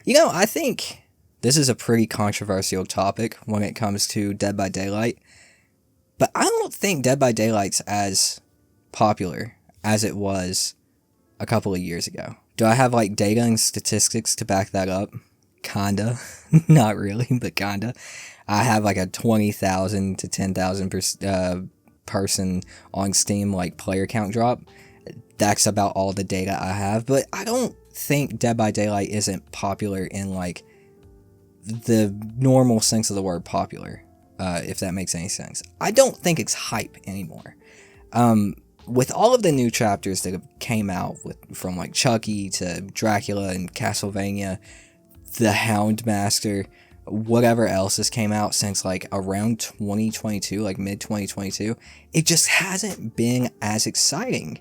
I think this is a pretty controversial topic when it comes to Dead by Daylight, but I don't think Dead by Daylight's as popular as it was a couple of years ago. Do I have like data and statistics to back that up? Kinda. Not really, but kinda. I have like a 20,000 to 10,000 person on Steam like player count drop. That's about all the data I have, but I don't think Dead by Daylight isn't popular in like the normal sense of the word popular, if that makes any sense. I don't think it's hype anymore. With all of the new chapters that have came out, from like Chucky to Dracula and Castlevania, the Houndmaster, whatever else has came out since like around 2022, like mid 2022, it just hasn't been as exciting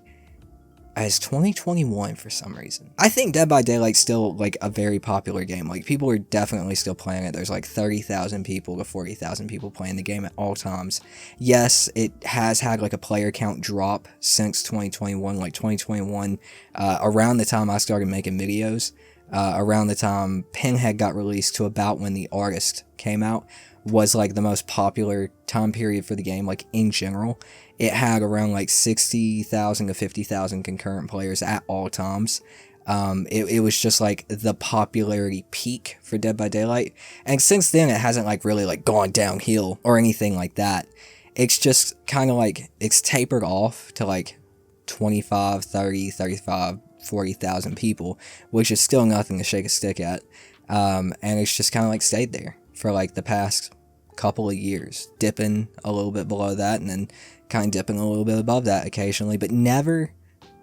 as 2021 for some reason. I think Dead by Daylight's still like a very popular game. Like people are definitely still playing it. There's like 30,000 people to 40,000 people playing the game at all times. Yes, it has had like a player count drop since 2021. Like 2021, around the time I started making videos, around the time Pinhead got released to about when The Artist came out, was like the most popular time period for the game, like in general. It had around like 60,000 to 50,000 concurrent players at all times. It was just like the popularity peak for Dead by Daylight. And since then, it hasn't like really like gone downhill or anything like that. It's just kind of like, it's tapered off to like 25, 30, 35, 40,000 people, which is still nothing to shake a stick at. And it's just kind of like stayed there for like the past couple of years, dipping a little bit below that and then kind of dipping a little bit above that occasionally, but never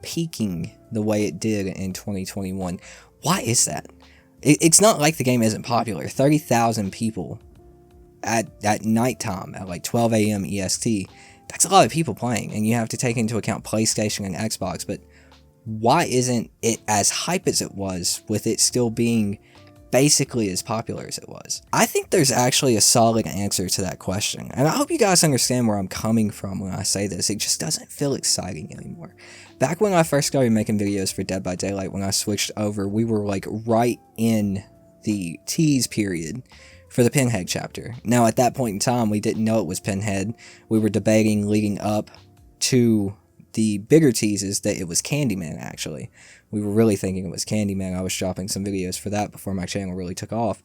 peaking the way it did in 2021. Why is that? It's not like the game isn't popular. 30,000 people at nighttime at like 12 a.m. EST, that's a lot of people playing, and you have to take into account PlayStation and Xbox, but why isn't it as hype as it was, with it still being basically as popular as it was? I think there's actually a solid answer to that question, and I hope you guys understand where I'm coming from when I say this. It just doesn't feel exciting anymore. Back when I first started making videos for Dead by Daylight, when I switched over, we were like right in the tease period for the Pinhead chapter. Now at that point in time, we didn't know it was Pinhead. We were debating leading up to the bigger teases that it was Candyman, actually. We were really thinking it was Candyman. I was dropping some videos for that before my channel really took off.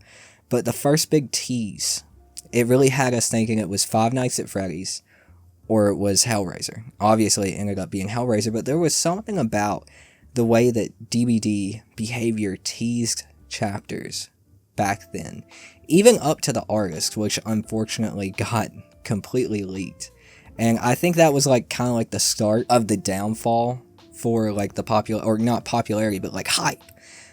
But the first big tease, it really had us thinking it was Five Nights at Freddy's or it was Hellraiser. Obviously, it ended up being Hellraiser, but there was something about the way that DBD behavior teased chapters back then, even up to The Artist, which unfortunately got completely leaked. And I think that was like kind of like the start of the downfall for like the popular, or not popularity, but like hype.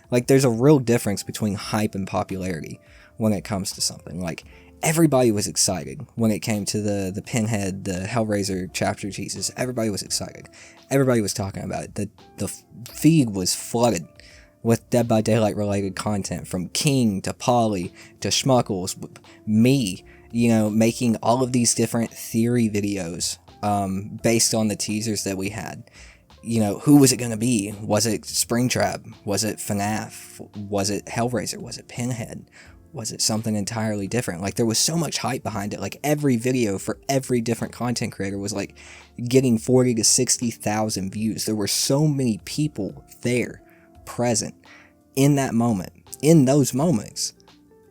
Like there's a real difference between hype and popularity when it comes to something. Like everybody was excited when it came to the Pinhead, the Hellraiser chapter teases. Everybody was excited. Everybody was talking about it. The feed was flooded with Dead by Daylight related content, from King to Polly to Schmuckles, me, making all of these different theory videos based on the teasers that we had. Who was it going to be? Was it Springtrap? Was it FNAF? Was it Hellraiser? Was it Pinhead? Was it something entirely different? Like, there was so much hype behind it. Like, every video for every different content creator was, like, getting 40 to 60,000 views. There were so many people there, present, in that moment, in those moments,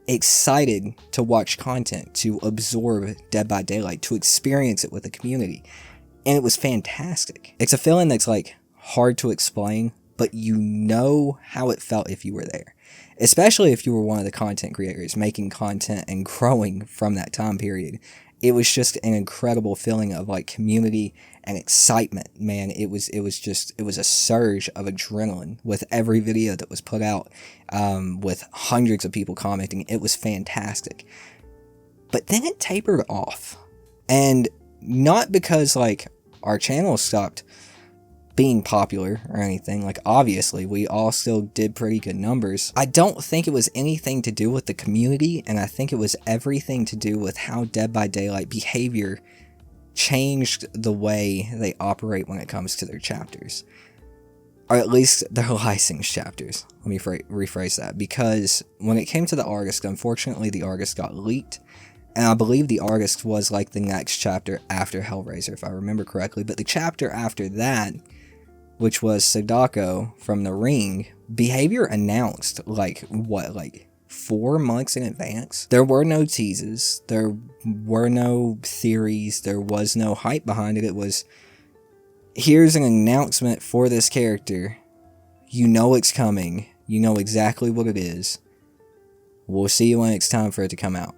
excited to watch content, to absorb Dead by Daylight, to experience it with the community. And it was fantastic. It's a feeling that's like hard to explain, but you know how it felt if you were there. Especially if you were one of the content creators making content and growing from that time period. It was just an incredible feeling of like community and excitement, man. It was a surge of adrenaline with every video that was put out, with hundreds of people commenting. It was fantastic. But then it tapered off. And not because like our channel stopped being popular or anything. Like, obviously we all still did pretty good numbers. I don't think it was anything to do with the community, and I think it was everything to do with how Dead by Daylight behavior changed the way they operate when it comes to their chapters. or at least their licensed chapters. Let me rephrase that, because when it came to the Artist, unfortunately the Artist got leaked, and I believe the Artist was like the next chapter after Hellraiser, if I remember correctly, but the chapter after that, which was Sadako from The Ring, Behavior announced, like 4 months in advance. There were no teases, there were no theories, there was no hype behind it. It was, here's an announcement for this character. You know it's coming. You know exactly what it is. We'll see you when it's time for it to come out.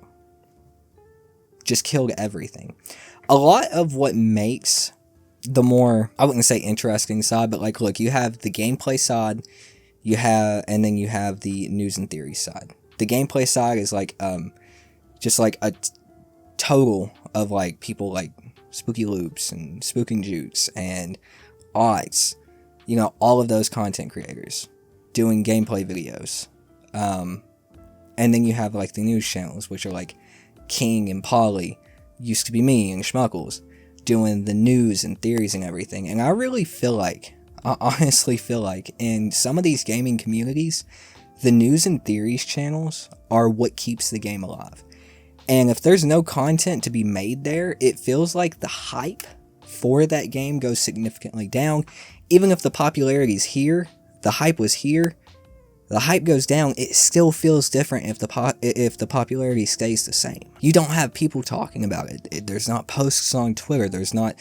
Just killed everything. A lot of what makes the more, I wouldn't say interesting side, but like, look, you have the gameplay side, and then you have the news and theory side. The gameplay side is like, just like a total of like people like Spooky Loops and Spooking Jutes and Odds, you know, all of those content creators doing gameplay videos. And then you have like the news channels, which are like King and Polly, Used to Be Me and Schmuckles, doing the news and theories and everything. And I honestly feel like in some of these gaming communities, the news and theories channels are what keeps the game alive. And if there's no content to be made there, it feels like the hype for that game goes significantly down. Even if the popularity's here, the hype was here, the hype goes down, it still feels different if the popularity stays the same. You don't have people talking about it. There's not posts on Twitter. There's not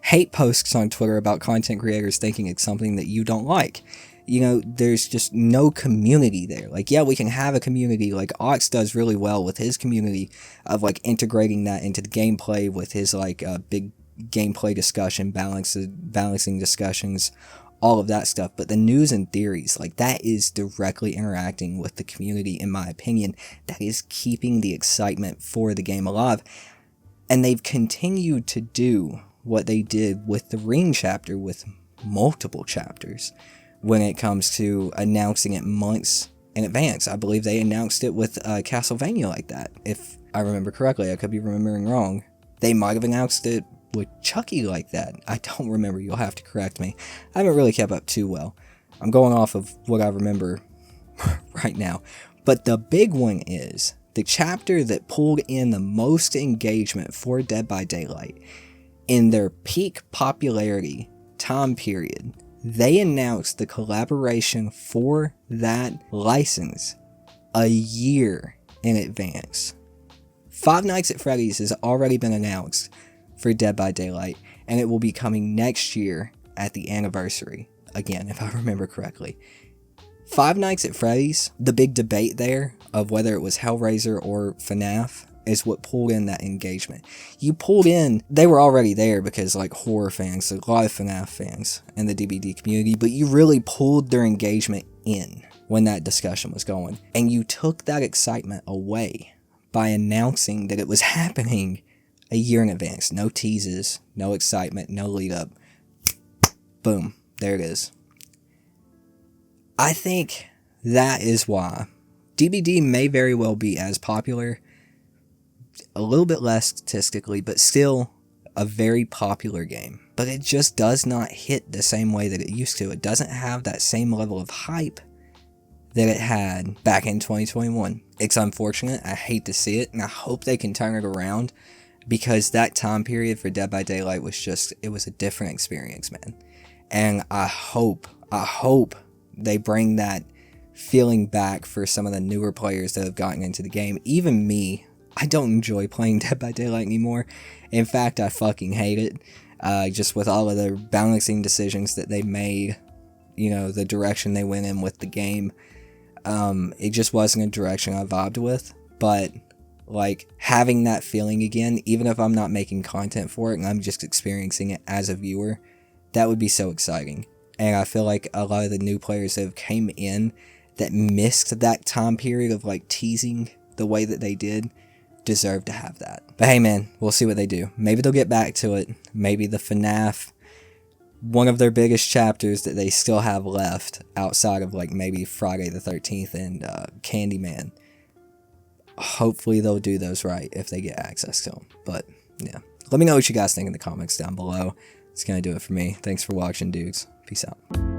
hate posts on Twitter about content creators thinking it's something that you don't like. You know, there's just no community there. Like, yeah, we can have a community, like Ox does really well with his community of like integrating that into the gameplay with his like big gameplay discussion, balancing discussions, all of that stuff. But the news and theories, like, that is directly interacting with the community, in my opinion. That is keeping the excitement for the game alive. And they've continued to do what they did with the Ring chapter with multiple chapters when it comes to announcing it months in advance. I believe they announced it with Castlevania like that, if I remember correctly. I could be remembering wrong. They might have announced it with Chucky like that. I don't remember. You'll have to correct me. I haven't really kept up too well. I'm going off of what I remember right now. But the big one is the chapter that pulled in the most engagement for Dead by Daylight in their peak popularity time period. They announced the collaboration for that license a year in advance. Five Nights at Freddy's has already been announced for Dead by Daylight, and it will be coming next year at the anniversary, again, if I remember correctly. Five Nights at Freddy's, the big debate there of whether it was Hellraiser or FNAF is what pulled in that engagement. You pulled in, they were already there because like horror fans, a lot of FNAF fans in the DBD community, but you really pulled their engagement in when that discussion was going. And you took that excitement away by announcing that it was happening a year in advance. No teases, no excitement, no lead up. Boom, there it is. I think that is why DBD may very well be as popular, a little bit less statistically, but still a very popular game. But it just does not hit the same way that it used to. It doesn't have that same level of hype that it had back in 2021. It's unfortunate. I hate to see it, and I hope they can turn it around, because that time period for Dead by Daylight was just, it was a different experience, man. And I hope they bring that feeling back for some of the newer players that have gotten into the game. Even me, I don't enjoy playing Dead by Daylight anymore. In fact, I fucking hate it. Just with all of the balancing decisions that they made, you know, the direction they went in with the game. It just wasn't a direction I vibed with. But like, having that feeling again, even if I'm not making content for it and I'm just experiencing it as a viewer, that would be so exciting. And I feel like a lot of the new players that have came in that missed that time period of like teasing the way that they did deserve to have that. But hey man, we'll see what they do. Maybe they'll get back to it. Maybe the FNAF, one of their biggest chapters that they still have left outside of like maybe Friday the 13th and Candyman. Hopefully they'll do those right if they get access to them. But yeah, let me know what you guys think in the comments down below. It's gonna do it for me. Thanks for watching, dudes. Peace out.